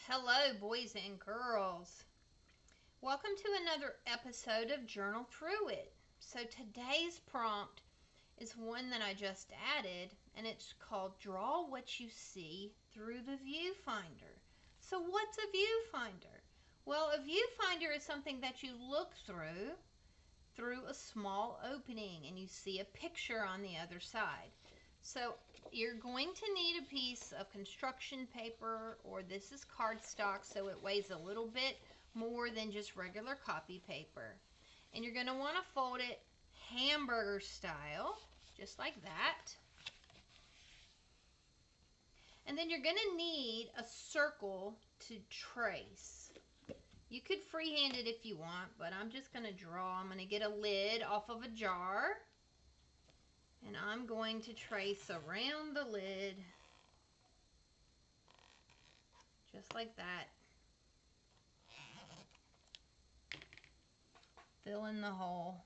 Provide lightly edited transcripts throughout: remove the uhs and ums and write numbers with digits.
Hello, boys and girls. Welcome to another episode of Journal Through It. So today's prompt is one that I just added, and it's called Draw What You See Through the Viewfinder. So what's a viewfinder? Well, a viewfinder is something that you look through a small opening, and you see a picture on the other side. So you're going to need a piece of construction paper, or this is cardstock, so it weighs a little bit more than just regular copy paper. And you're going to want to fold it hamburger style, just like that. And then you're going to need a circle to trace. You could freehand it if you want, but I'm just going to draw. I'm going to get a lid off of a jar. And I'm going to trace around the lid, just like that. Fill in the hole.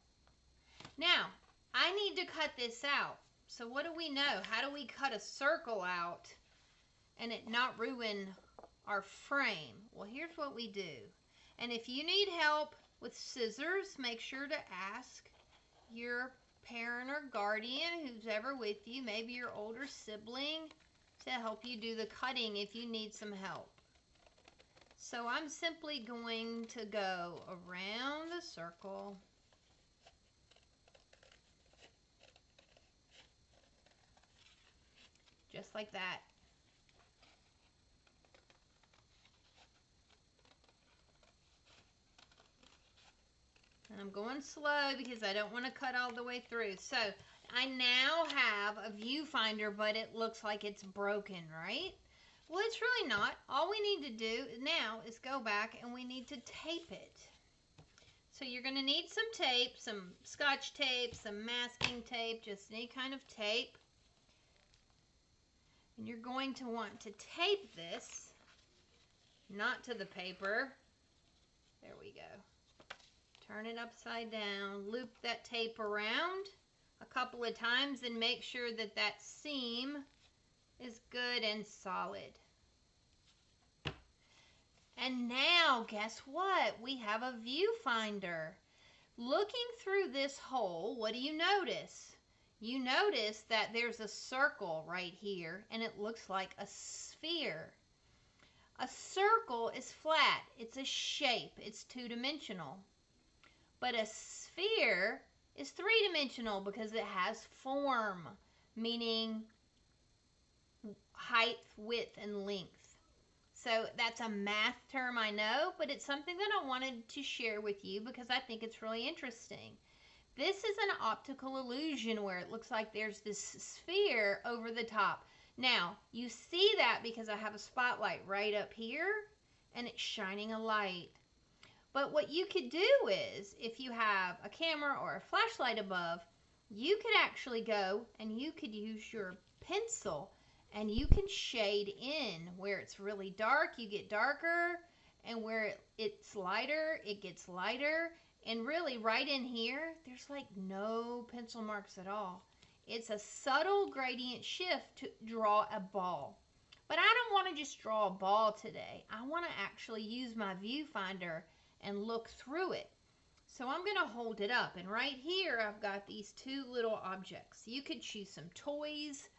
Now, I need to cut this out. So what do we know? How do we cut a circle out and it not ruin our frame? Well, here's what we do. And if you need help with scissors, make sure to ask your parent or guardian, who's ever with you, maybe your older sibling, to help you do the cutting if you need some help. So I'm simply going to go around the circle, just like that. And I'm going slow because I don't want to cut all the way through. So I now have a viewfinder, but it looks like it's broken, right? Well, it's really not. All we need to do now is go back and we need to tape it. So you're going to need some tape, some scotch tape, some masking tape, just any kind of tape. And you're going to want to tape this, not to the paper. There we go. Turn it upside down, loop that tape around a couple of times and make sure that that seam is good and solid. And now, guess what? We have a viewfinder. Looking through this hole, what do you notice? You notice that there's a circle right here, and it looks like a sphere. A circle is flat. It's a shape. It's two-dimensional. But a sphere is three-dimensional because it has form, meaning height, width, and length. So that's a math term, I know, but it's something that I wanted to share with you because I think it's really interesting. This is an optical illusion where it looks like there's this sphere over the top. Now, you see that because I have a spotlight right up here, and it's shining a light. But what you could do is, if you have a camera or a flashlight above, you could actually go and you could use your pencil and you can shade in. Where it's really dark, you get darker, and where it's lighter, it gets lighter. And really right in here, there's like no pencil marks at all. It's a subtle gradient shift to draw a ball. But I don't want to just draw a ball today. I want to actually use my viewfinder and look through it. So I'm going to hold it up, and right here I've got these two little objects. You could choose some toys.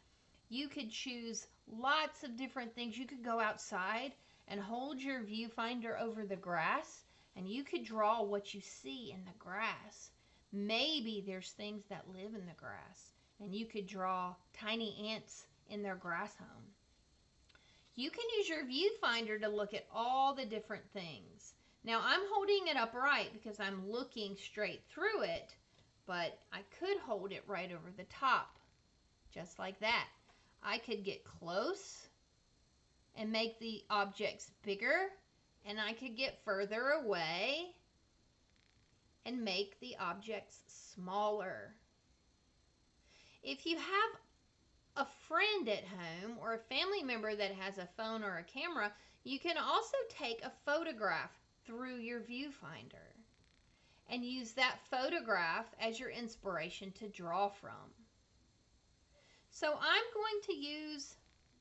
You could choose lots of different things. You could go outside and hold your viewfinder over the grass, and you could draw what you see in the grass. Maybe there's things that live in the grass, and you could draw tiny ants in their grass home. You can use your viewfinder to look at all the different things. Now I'm holding it upright because I'm looking straight through it, but I could hold it right over the top, just like that. I could get close and make the objects bigger, and I could get further away and make the objects smaller. If you have a friend at home or a family member that has a phone or a camera, you can also take a photograph through your viewfinder and use that photograph as your inspiration to draw from. So I'm going to use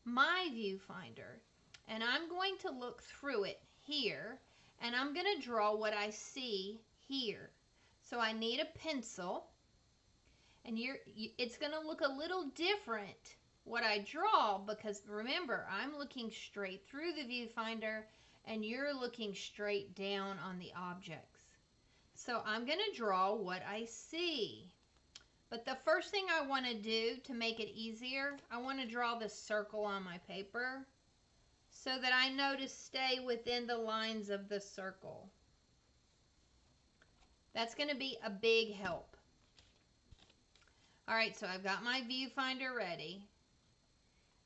my viewfinder and I'm going to look through it here, and I'm going to draw what I see here. So I need a pencil, and it's going to look a little different what I draw, because remember, I'm looking straight through the viewfinder and you're looking straight down on the objects. So I'm going to draw what I see. But the first thing I want to do to make it easier, I want to draw the circle on my paper so that I know to stay within the lines of the circle. That's going to be a big help. All right, so I've got my viewfinder ready.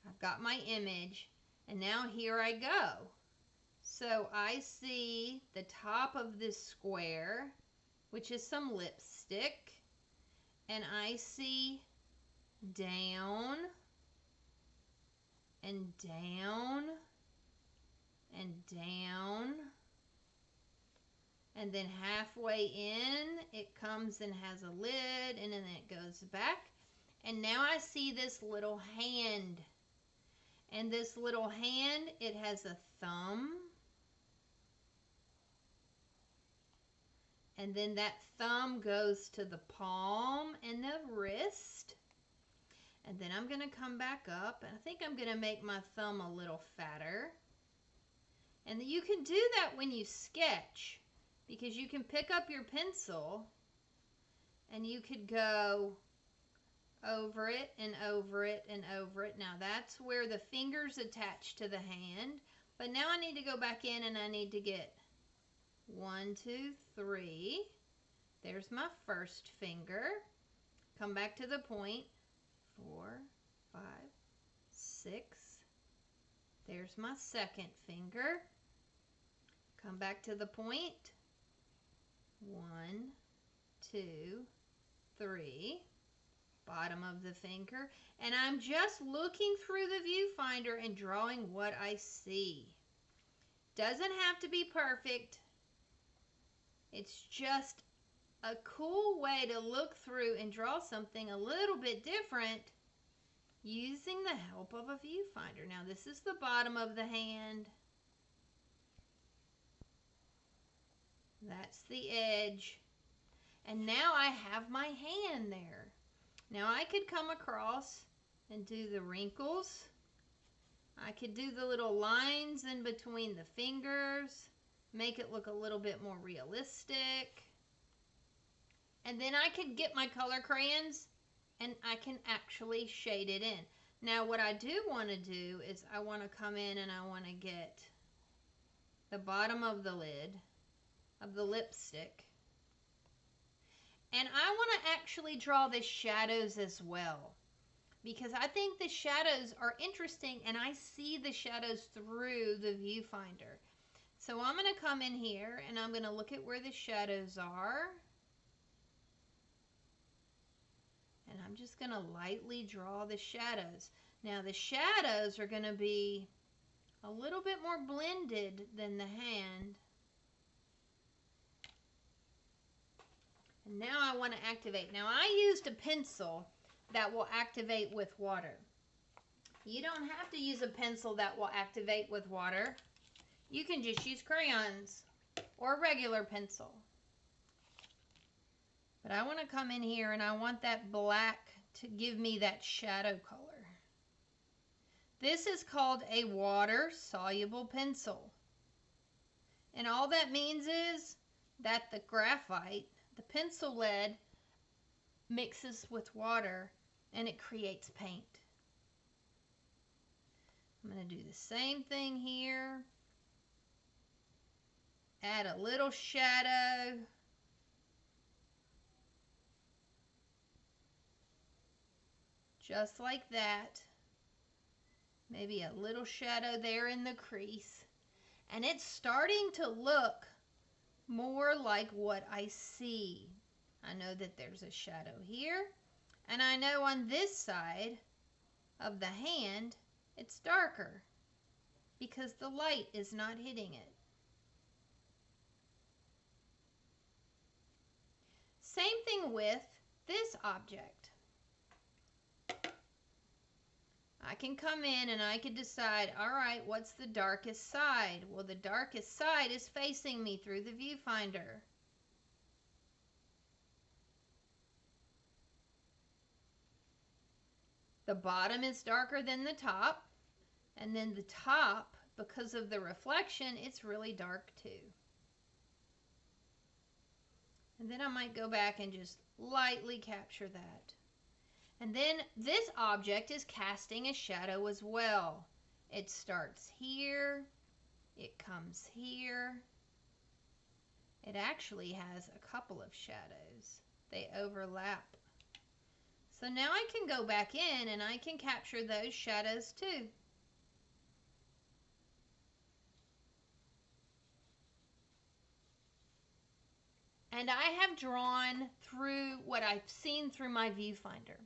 I've got my image, and now here I go. So I see the top of this square, which is some lipstick, and I see down and down and down, and then halfway in it comes and has a lid, and then it goes back, and now I see this little hand, and this little hand, it has a thumb, and then that thumb goes to the palm and the wrist, and then I'm going to come back up, and I think I'm going to make my thumb a little fatter. And you can do that when you sketch, because you can pick up your pencil and you could go over it and over it and over it. Now that's where the fingers attach to the hand, but now I need to go back in and I need to get 1, 2, 3. There's my first finger. Come back to the point. 4, 5, 6. There's my second finger. Come back to the point. 1, 2, 3. Bottom of the finger. And I'm just looking through the viewfinder and drawing what I see. Doesn't have to be perfect. It's just a cool way to look through and draw something a little bit different using the help of a viewfinder. Now this is the bottom of the hand. That's the edge. And now I have my hand there. Now I could come across and do the wrinkles. I could do the little lines in between the fingers, make it look a little bit more realistic. And then I could get my color crayons and I can actually shade it in. Now what I do want to do is I want to come in and I want to get the bottom of the lid of the lipstick. And I want to actually draw the shadows as well, because I think the shadows are interesting and I see the shadows through the viewfinder. So I'm going to come in here and I'm going to look at where the shadows are. And I'm just going to lightly draw the shadows. Now the shadows are going to be a little bit more blended than the hand. And now I want to activate. Now I used a pencil that will activate with water. You don't have to use a pencil that will activate with water. You can just use crayons or a regular pencil. But I want to come in here and I want that black to give me that shadow color. This is called a water-soluble pencil. And all that means is that the graphite, the pencil lead, mixes with water and it creates paint. I'm going to do the same thing here. Add a little shadow. Just like that. Maybe a little shadow there in the crease. And it's starting to look more like what I see. I know that there's a shadow here. And I know on this side of the hand, it's darker because the light is not hitting it. Same thing with this object. I can come in and I can decide, all right, what's the darkest side? Well, the darkest side is facing me through the viewfinder. The bottom is darker than the top, and then the top, because of the reflection, it's really dark too. And then I might go back and just lightly capture that. And then this object is casting a shadow as well. It starts here, it comes here. It actually has a couple of shadows. They overlap. So now I can go back in and I can capture those shadows too. And I have drawn through what I've seen through my viewfinder.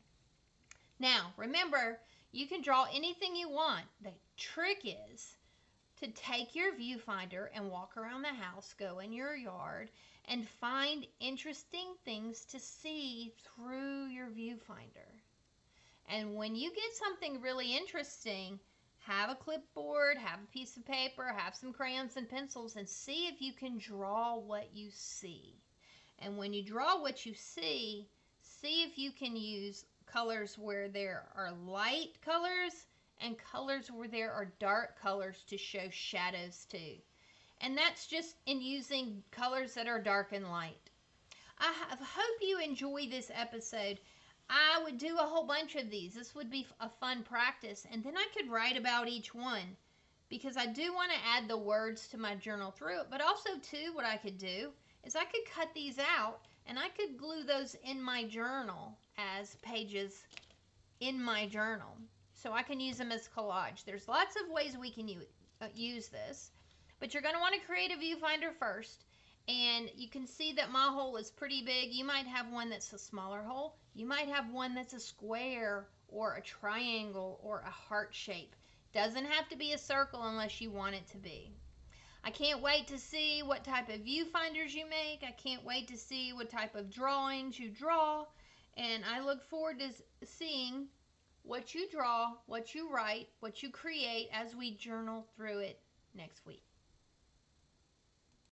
Now, remember, you can draw anything you want. The trick is to take your viewfinder and walk around the house, go in your yard, and find interesting things to see through your viewfinder. And when you get something really interesting, have a clipboard, have a piece of paper, have some crayons and pencils, and see if you can draw what you see. And when you draw what you see if you can use colors where there are light colors and colors where there are dark colors to show shadows too. And that's just in using colors that are dark and light. I hope you enjoy this episode. I would do a whole bunch of these. This would be a fun practice. And then I could write about each one, because I do want to add the words to my journal through it. But also too, what I could do is I could cut these out and I could glue those in my journal as pages in my journal. So I can use them as collage. There's lots of ways we can use this. But you're going to want to create a viewfinder first. And you can see that my hole is pretty big. You might have one that's a smaller hole. You might have one that's a square or a triangle or a heart shape. Doesn't have to be a circle unless you want it to be. I can't wait to see what type of viewfinders you make. I can't wait to see what type of drawings you draw. And I look forward to seeing what you draw, what you write, what you create as we journal through it next week.